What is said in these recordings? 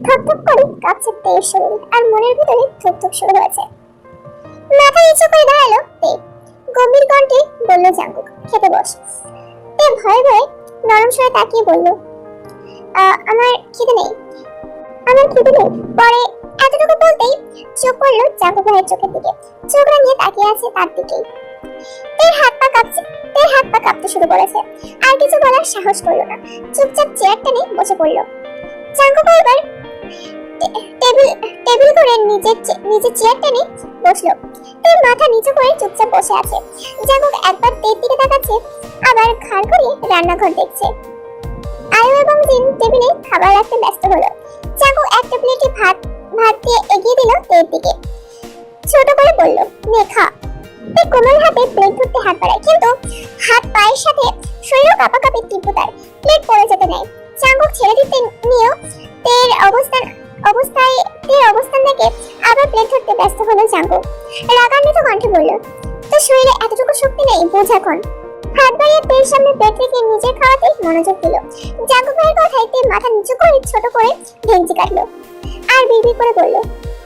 থকথক করে কাঁপছে তের শরীর, আর মনের ভিতরে থুকথুক শুরু হয়েছে। মাথা নিচু করে দাঁড়ালো তে। গম্ভীর কণ্ঠে বলল জাঙ্কুক, খেতে বস। তে ভয়ে ভয়ে নরম স্বরে তাকিয়ে বলল, আমার খিদে নেই। পরে এতটুকু বলতেই চোখ পড়ল জাঙ্কুক ভাইয়ের চোখের দিকে। চোখ রাঙিয়ে তাকিয়ে আছে তার দিকেই। তের হাত পা কাঁপতে শুরু করেছে। আর কিছু বলার সাহস করলো না, চুপচাপ চেয়ার টেনে বসে পড়ল। জাঙ্কুক এবার টেবিল করে নিজের চেয়ার টেনে বসলো। তের মাথা নিচু করে চুপচাপ বসে আছে। জাঙ্কুক একবার তের দিকে তাকাচ্ছে, আবার ঘাড় ঘুরিয়ে রান্নাঘর দেখছে। আয়ু এবং জিন টেবিলে খাবার রাখতে ব্যস্ত হলো। জাঙ্কুক একটা প্লেটে ভাত দিয়ে এগিয়ে দিল তের দিকে। ছোট করে বলল, নে খা। তে কোমল হাতে প্লেট ধরতে হাত বাড়ায়, কিন্তু হাত পায়ের সাথে শরীরও কাঁপাকাঁপি তীব্রতার। প্লেট পড়ে যেতে নেয়। জাঙ্কুক ছেড়ে দিতে নিয়েও তের অবস্থান দেখে আবার প্লেট ধরতে ব্যস্ত হলো জাঙ্কুক। রাগান্বিত কণ্ঠে বলল, তোর শরীরে এতটুকু শক্তি নেই, বোঝ এখন। হাত বাড়িয়ে তের সামনে প্লেট রেখে নিজের খাওয়াতে মনোযোগ দিল। জাঙ্কুক ভাইয়ের কথায় তে মাথা নিচু করে ছোট করে ভেঙচি কাটলো, আর বিড়বিড় করে বলল,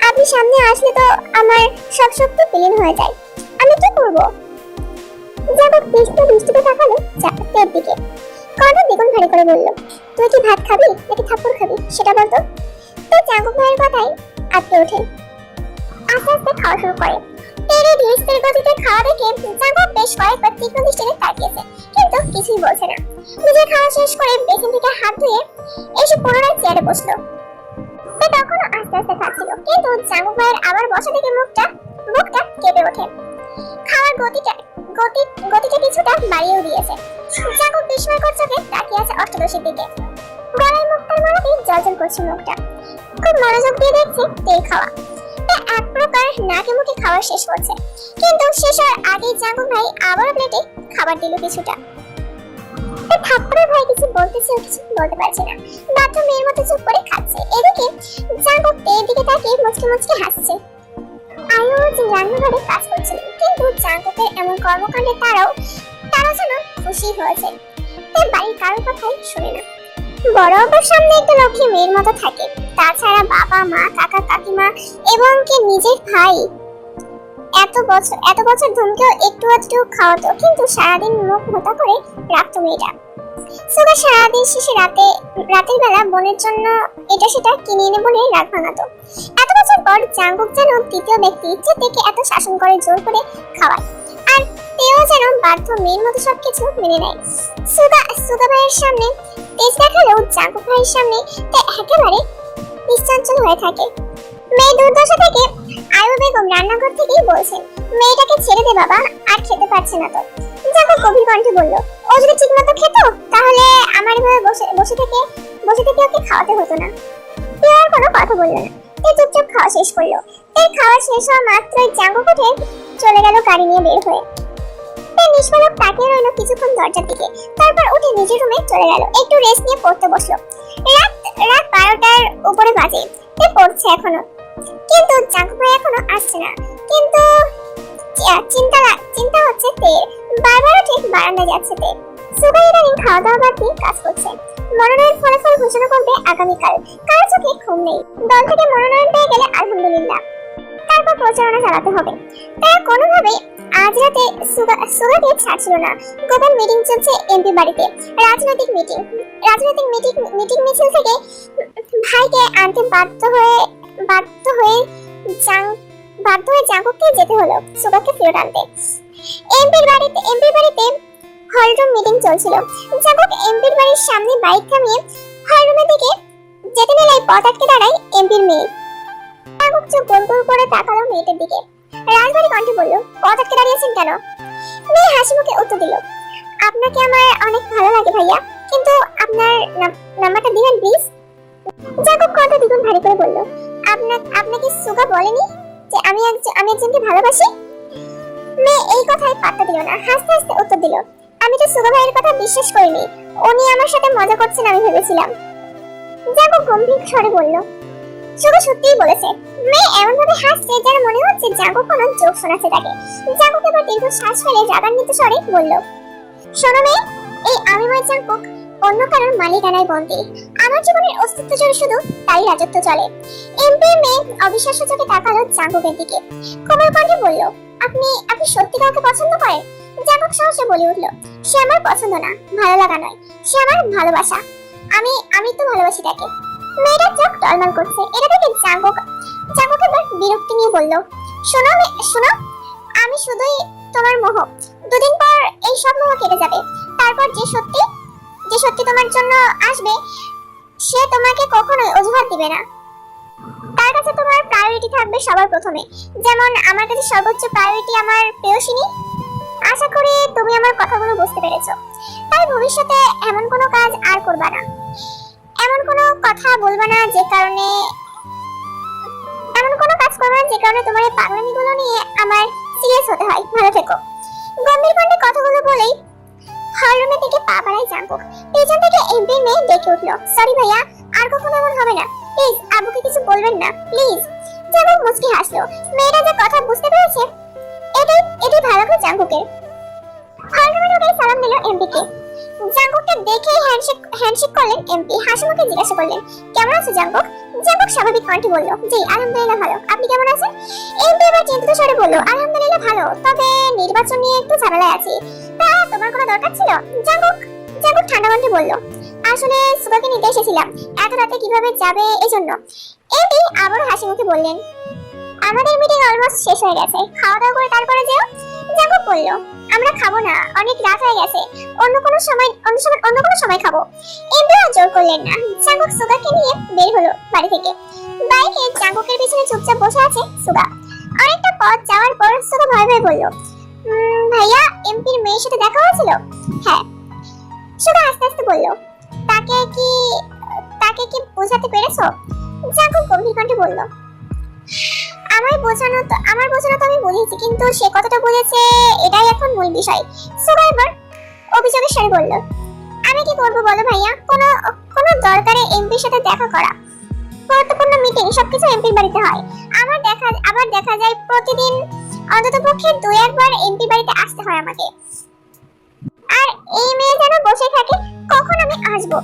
আপনি সামনে আসলে তো আমার সব শক্তি বিলীন হয়ে যায়, আমি কি করবো? জাঙ্কুক দৃষ্টিতে তাকালো তের দিকে। কণ্ঠ দ্বিগুণ ভারী করে বলল, তুই কি ভাত খাবি নাকি থাপ্পড় খাবি সেটা বলতো। তো জাঙ্কুক ভাইয়ের কথায় আটকে ওঠে, আস্তে আস্তে খাওয়া শুরু করে। তেরে ধীরে গতিতে খাওয়া দেখে জাঙ্কুক বেশ কয়েকবার তীক্ষ্ণ দৃষ্টিতে তাকিয়েছে, কিন্তু কিছুই বলছে না। নিজের খাওয়া শেষ করে বেসিন থেকে হাত ধুয়ে এসে পুনরায় চেয়ারে বসলো। সে তখনও আস্তে আস্তে খাচ্ছিল, কিন্তু জাঙ্কুক ভাইয়ের আবার বসা থেকে মুখটা কেঁপে ওঠে। খাওয়ার গতিটা কিছুটা বাড়িয়েও দিয়েছে। জাঙ্কুক বিস্ময়কর চোখে তাকিয়ে আছে অষ্টদশীর দিকে। গলায় মুখটার মারাতেই জলজল করছে মুখটা। খুব মনোযোগ দিয়ে দেখছে তেল খাওয়া। এক প্রকার নাকে মুখে খাওয়া শেষ করছে, কিন্তু শেষ হওয়ার আগেই জাঙ্কুক ভাই আবার প্লেটে খাবার দিল কিছুটা। থাপ্পড়ের ভাই কিছু বলতেছে, কিছু বলতে পারছে না, বাধ্য মেয়ের মতো চুপ করে খাচ্ছে। এদিকে জাঙ্কুক তের দিকে তাকিয়ে মুচকি হাসছে। আয়ু যে রান্নাঘরে কাজ করছিল, কিন্তু জাঙ্কুকের এমন কর্মকাণ্ডে তারাও যেন খুশি হয়েছে। তাই বাড়ির কারোর কথাই শুনে না। বড় অপার সামনে একটা লক্ষ্মী মেয়ের মতো থাকে। তাছাড়া বাবা মা কাকা কাকিমা এবং কি নিজের ভাই এত বছর ধুমকেও একটু খাওয়াতো, কিন্তু সারাদিন মুখ মোটা করে রাখতো মেয়েটা। সুগা সারাদিন শেষে রাতের বেলা বোনের জন্য এটা সেটা কিনে এনে বলে রাগ ভাঙাতো। এত বছর পর জাঙ্কুক যেন তৃতীয় ব্যক্তি, যে থেকে এত শাসন করে জোর করে খাওয়ায়, আর তেও যেন বাধ্য মেয়ের মতো সবকিছু মেনে নেয়। সুগা ভাইয়ের সামনে তেজ দেখালেও জাঙ্কুক ভাইয়ের সামনে তা একেবারে নিশ্চঞ্চল হয়ে থাকে। মেয়ে দুর্দশা থেকে আয়ু বেগম রান্নাঘর থেকেই বলছেন, মেয়েটাকে ছেড়ে দে বাবা, আর খেতে পারছে না তো। জাঙ্কুক গভীর কণ্ঠে বলল, ও যদি ঠিক মতো খেত তাহলে আমার এভাবে বসে থেকে ওকে খাওয়াতে হতো না। কেউ আর কোনো কথা বলল না। তে চুপচাপ খাওয়া শেষ করলো। তের খাওয়া শেষ হওয়া মাত্রই জাঙ্কুক উঠে চলে গেল গাড়ি নিয়ে বের হয়ে। তে নিষ্পলক তাকিয়ে রইল কিছুক্ষণ দরজার দিকে, তারপর উঠে নিজের রুমে চলে গেল। একটু রেস্ট নিয়ে পড়তে বসলো। রাত 12টার উপরে বাজে। তে পড়ছে এখনো, কিন্তু জাঙ্কুক ভাই এখনো আসছে না। কিন্তু চিন্তা হচ্ছে তের। বারবার উঠে বারান্দায় যাচ্ছে তে। সুগা ইদানিং খাওয়া দাওয়া বাদ দিয়ে কাজ করছে। মনোনয়ন ফলাফল ঘোষণা করবে আগামীকাল। কারো চোখে ঘুম নেই। দল থেকে মনোনয়ন পেয়ে গেলে আলহামদুলিল্লাহ, তারপর প্রচারণা চালাতে হবে। তারা কোনোভাবে আজ রাতে সুগাকে ছাড়ছিল না। গোপন মিটিং চলছে এমপি বাড়িতে। রাজনৈতিক মিটিং মিছিল থেকে ভাইকে আনতে বাধ্য হয়ে জাঙ্কুককে যেতে হলো সুগাকে ফেরত আনতে। এমপির বাড়িতে হলরুম মিটিং চলছিল। জাঙ্কুক এমপির বাড়ির সামনে বাইক থামিয়ে হলরুমের দিকে যেতে নিলেই পথ আটকে দাঁড়ায় এমপির মেয়ে। জাঙ্কুক চোখ গোল গোল করে তাকালো মেয়েটার দিকে। রাজবাড়ি কণ্ঠে বলল, পথ আটকে দাঁড়িয়েছেন কেন? মেয়ে হাসি মুখে উত্তর দিল, আপনাকে আমার অনেক ভালো লাগে ভাইয়া, কিন্তু আপনার নাম্বারটা দিবেন প্লিজ। জাঙ্কুক কণ্ঠ দ্বিগুণ ভারী করে বলল, আপনাকে সুগা বলেনি যে আমি একজনকে ভালোবাসি? মেয়ে এই কথায় পাত্তা দিল না, হাসতে হাসতে উত্তর দিল, আমি তো সুগা ভাইয়ের কথা বিশ্বাস করিনি, উনি আমার সাথে মজা করছেন আমি ভেবেছিলাম। জাঙ্কুক গম্ভীর স্বরে বলল, সুগা সত্যিই বলেছে। মেয়ে এমন ভাবে হাসছে যেন মনে হচ্ছে জাঙ্কুক কোনো জোক শোনাচ্ছে তাকে। জাঙ্কুক এবার দীর্ঘ শ্বাস ফেলে রাগান্বিত স্বরে বলল, শোনো মেয়ে, এই আমি জাঙ্কুক অন্য কারোর মালিকানায় বন্দী। আমার জীবনের অস্তিত্ব জুড়ে শুধু তারই রাজত্ব চলে। এমপির মেয়ে অবিশ্বাস্য চোখে তাকালো জাঙ্কুকের দিকে। কোমল কণ্ঠে বলল, আপনি আপনি সত্যি কাউকে পছন্দ করেন? জাঙ্কুক সাহসে বলে উঠল, সে আমার পছন্দ না, ভালো লাগা নয়, সে আমার ভালোবাসা। আমি আমি তো ভালোবাসি তাকে। মেয়েটার চোখ টলমল করছে। এটা দেখে জাঙ্কুক এবার বিরক্তি নিয়ে বলল, শোনো, আমি শুধুই তোমার মোহ। দুদিন পর এই সব মোহ কেটে যাবে। তারপর যে সত্যি তোমার জন্য আসবে সে তোমাকে কখনোই অজুহাত দিবে না। তার কাছে তোমার প্রায়োরিটি থাকবে সবার প্রথমে, যেমন আমার কাছে সর্বোচ্চ প্রায়োরিটি আমার প্রেয়সিনী। আশা করি তুমি আমার কথাগুলো বুঝতে পেরেছো। তাই ভবিষ্যতে এমন কোনো কাজ আর করবা না, এমন কোনো কথা বলবা না যে কারণে এমন কোনো কাজ করবা না যে কারণে তোমার এই পাগলামিগুলো নিয়ে আমার সিরিয়াস হতে হয়। ভালো থেকো। গম্ভীর কণ্ঠে কথাগুলো বলেই হলরুমে থেকে পা বাড়ায় জাঙ্কুক। পেছন থেকে এমপির মেয়ে ডেকে উঠলো, সরি ভাইয়া, আর কখনো এমন হবে না, প্লিজ আব্বুকে কিছু বলবেন না, প্লিজ। জাঙ্কুক মুচকি হাসলো। মেয়েটা যে কথা বুঝতে পেরেছে এটাই ভালো করে জাঙ্কুকের। হলরুমে ঢুকে সালাম দিল এমপিকে। জাঙ্কুককে দেখে হ্যান্ডশেক করলেন এমপি। হাসিমুখে জিজ্ঞাসা করলেন, কেমন আছো জাঙ্কুক? জাঙ্কুক স্বাভাবিক কণ্ঠে বলল, জি আলহামদুলিল্লাহ ভালো, আপনি কেমন আছেন? এমপি এবার চিন্তিত স্বরে বলল, আলহামদুলিল্লাহ ভালো, তবে নির্বাচন নিয়ে একটু ঝামেলায় আছি। তা তোমার কোনো দরকার ছিল? জাঙ্কুক ঠান্ডা কণ্ঠে বলল, আসলে সুগাকে নিতে এসেছিলাম, এত রাতে কিভাবে যাবে এজন্য। এমপি আবারও হাসিমুখে বললেন, আমাদের মিটিং অলমোস্ট শেষ হয়ে গেছে, খাওয়া দাওয়া করে তারপরে যেও। জাঙ্কুক বলল, আমরা খাবো না, অনেক রাত হয়ে গেছে, অন্য কোনো সময় খাবো। এমপিও জোর করলেন না। জাঙ্কুক সুগাকে নিয়ে বের হলো বাড়ি থেকে। বাইকে জাঙ্কুকের পিছনে চুপচাপ বসে আছে সুগা। অনেকটা পথ যাওয়ার পর সুগা ভয় ভয় বলল, ভাইয়া এমপির মেয়ের সাথে দেখা হয়েছিল? হ্যাঁ। সুগা আস্তে আস্তে বলল, তাকে কি বোঝাতে পেরেছো? জাঙ্কুক গম্ভীর কণ্ঠে বলল, আমার বোঝানো তো আমি বুঝেছি, কিন্তু সে কতটা বুঝেছে এটাই এখন মূল বিষয়। সুগা এবার অভিযোগের সাথে বলল, আমি কি করবো বলো ভাইয়া, কোনো দরকারে এমপির সাথে দেখা করা, গুরুত্বপূর্ণ মিটিং সবকিছু এমপির বাড়িতে হয়। আবার দেখা যায় প্রতিদিন অন্ততপক্ষে 2-1 বার এমপির বাড়িতে আসতে হয় আমাকে। আর এই মেয়ে যেন বসে থাকে, কখন আমি আসবো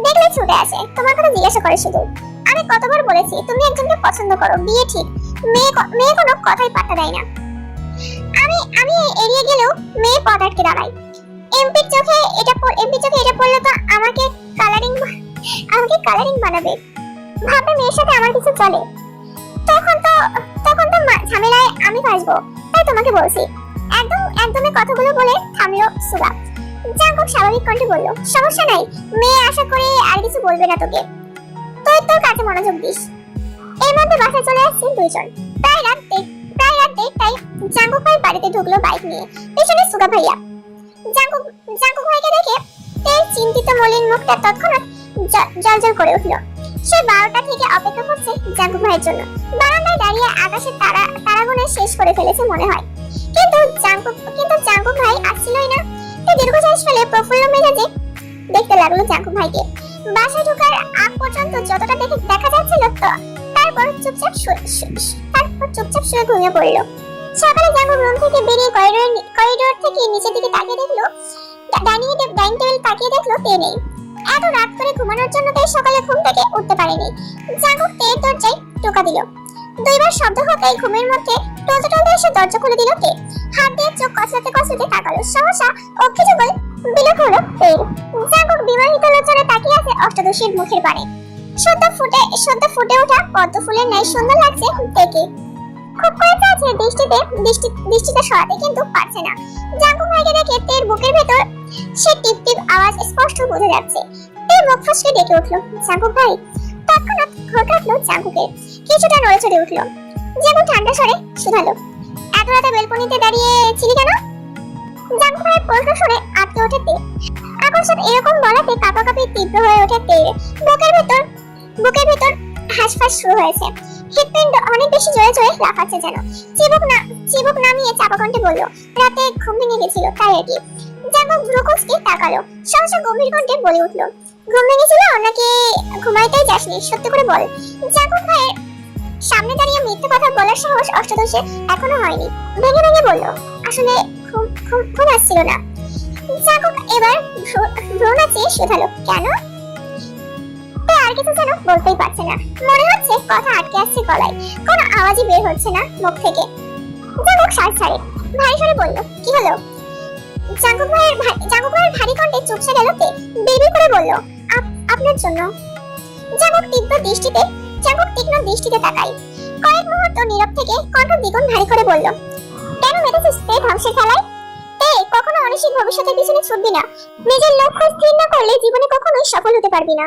দেখলে ছুটে আসে, তোমার কথা জিজ্ঞাসা করে শুধু। আমি কতবার বলেছি তুমি একজনকে পছন্দ করো, বিয়ে ঠিক। মেয়ে কোনো কথাই পাত্তা দেয় না। আমি এড়িয়ে গেলেও মেয়ে পথ আটকে দাঁড়ায়। এমপির চোখে এটা পড়লে তো আমাকে কালারিং বানাবে, ভাবে মেয়ের সাথে আমার কিছু চলে, তখন তো ঝামেলায় আমি ফাঁসবো। তাই তোমাকে বলছি। একদমই কথাগুলো বলে থামলো সুগা। জাঙ্কুক স্বাভাবিক কণ্ঠে বলল, সমস্যা নাই, মেয়ে আশা করে আর কিছু বলবে না তোকে, তুই তোর কাজে মনোযোগ দিস। এর মধ্যে বাসায় চলে আসছে দুইজন। প্রায় রাত 1:30টায় জাঙ্কুক ভাই বাড়িতে ঢুকলো বাইক নিয়ে, পেছনে সুগা ভাইয়া। জাঙ্কুক ভাইকে দেখে তেল চিন্তিত মলিন মুখটা তৎক্ষণাৎ জলজল করে উঠলো। সে 12টা থেকে অপেক্ষা করছে জাঙ্কুক ভাইয়ের জন্য। বারান্দায় দাঁড়িয়ে আকাশের তারাগুলো শেষ করে ফেলেছে মনে হয়, কিন্তু জাঙ্কুক ভাই আসছিলই না। সে দীর্ঘশ্বাস ফেলে প্রফুল্ল মেজাজে দেখতে লাগলো জাঙ্কুক ভাইকে। বাসায় ঢোকার আগ পর্যন্ত যতটা দেখা যাচ্ছিল, তারপর চুপচাপ শুয়ে ঘুমিয়ে পড়লো। সকালে জাঙ্কুক রুম থেকে বেরিয়ে করিডোর থেকে নিচের দিকে তাকিয়ে দেখলো, ডাইনিং টেবিল তাকিয়ে দেখলো তে নেই। এত রাত করে ঘুমানোর জন্য তাই সকালে ঘুম থেকে উঠতে পারেনি। জাঙ্কুক তের দরজায় টোকা দিল। 2বার শব্দ হতেই ঘুমের মধ্যে টলতে এসে দরজা খুলে দিল তে। হাত দিয়ে চোখ কচলাতে তাকালো। সহসা অক্ষিযুগল বিলোপ হলো তের। জাঙ্কুক বিবাহিত লোচনে তাকিয়ে আছে অষ্টাদশীর মুখের পানে। সদ্য ফুটে ওঠা পদ্ম ফুলের ন্যায় সুন্দর লাগছে তেকে। খুব করে চাইছে দৃষ্টিটা সরাতে, কিন্তু পারছে না। জাঙ্কুক ভাইকে দেখে তের বুকের ভেতর সে টিপ আওয়াজ স্পষ্ট বোঝা যাচ্ছে। তে মুখ ফসকে ডেকে উঠলো, জাঙ্কুক ভাই। তৎক্ষণাৎ ঘোর কাটলো জাঙ্কুকের, কিছুটা নড়েচড়ে উঠলো। জাঙ্কুক ঠান্ডা স্বরে শুধালো, এত রাতে বেলকনিতে দাঁড়িয়ে ছিলি কেন? জাঙ্কুক ভাইয়ের প্রশ্ন শুনে আটকে ওঠে তে। আকস্মাৎ এরকম বলাতে কাঁপাকাঁপি তীব্র হয়ে ওঠে তে। বুকের ভেতর হাঁসফাঁস শুরু হয়েছে। হৃৎপিণ্ড অনেক বেশি জোরে লাফাচ্ছে যেন। চিবুক নামিয়ে চাপা কণ্ঠে বলল, রাতে ঘুম ভেঙে গেছিল, তাই আর কি। জাঙ্কুক ভ্রুকুঁচকে তাকালো। সহসা গম্ভীর কণ্ঠে বলে উঠলো, ঘুম ভেঙেছিল নাকি ঘুমাইতেই যাসনি, সত্যি করে বল। জাঙ্কুক ভাইয়ের সামনে দাঁড়িয়ে মিথ্যে কথা বলার সাহস অষ্টাদশে এখনো হয়নি। ভেঙে বলল, আসলে ঘুম আসছিল না। জাঙ্কুক এবার ভ্রুনাচিয়ে শুধালো, কেন? আর কিছু যেন বলতেই পারছে না, মনে হচ্ছে কথা আটকে আসছে গলায়, কোনো আওয়াজই বের হচ্ছে না মুখ থেকে। জাঙ্কুক শ্বাস ছাড়ে, ভারী স্বরে বলল, কি হলো? জাঙ্কুক ভাইয়ের ভারী কণ্ঠে চুপসে গেল তে, বিড়বিড় করে বলল, আপনার জন্য। জাঙ্কুক তীক্ষ্ণ দৃষ্টিতে তাকায়। কয়েক মুহূর্ত নীরব থেকে কণ্ঠ দ্বিগুণ ভারী করে বলল, কেন মেতেছিস তে ধ্বংসের খেলায়? তে, কখনো অনিশ্চিত ভবিষ্যতের পিছনে ছুটবি না। নিজের লক্ষ্য স্থির না করলে জীবনে কখনোই সফল হতে পারবি না।